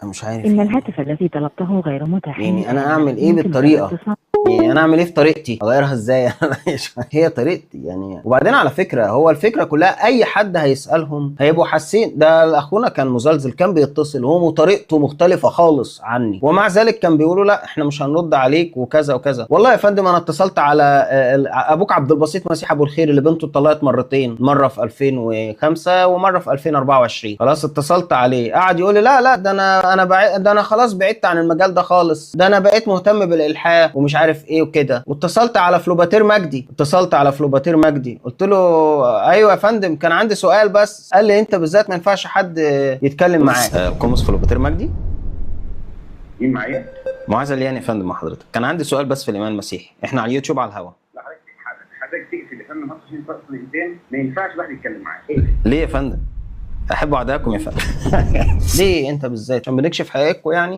مش عارف إن يعني. الهاتف الذي طلبته غير متاح. يعني انا اعمل ايه بالطريقه؟ يعني انا اعمل ايه في طريقتي؟ اغيرها ازاي؟ هي طريقتي يعني. وبعدين على فكره، هو الفكره كلها اي حد هيسالهم هيبقوا حاسين. ده اخونا كان مزلزل كان بيتصل وهو طريقته مختلفه خالص عني، ومع ذلك كان بيقولوا لا احنا مش هنرد عليك وكذا وكذا. والله يا فندم انا اتصلت على ابوك عبد البسيط مسيح ابو الخير اللي بنته اتطلقت مرتين، مره في 2005 ومره في 2024. خلاص اتصلت عليه قعد يقول لي لا لا ده انا خلاص بعدت عن المجال ده خالص، ده انا بقيت مهتم بالالحاح ومش عارف ايه وكده. واتصلت على فلوباتير مجدي قلت له ايوه يا فندم كان عندي سؤال بس. قال لي انت بالذات ما ينفعش حد يتكلم معاك. قمص فلوباتير مجدي مين معايا؟ معاذ الياني يا فندم مع حضرتك. كان عندي سؤال بس في الايمان المسيحي، احنا على اليوتيوب على الهوا. لا حضرتك تيجي في اللي فندم مصر عشان فصل الانسان ما ينفعش الواحد يتكلم معاه. ليه يا فندم؟ احب اعدائكم يا فندم. ليه انت بالذات؟ عشان بنكشف حقائقكم يعني.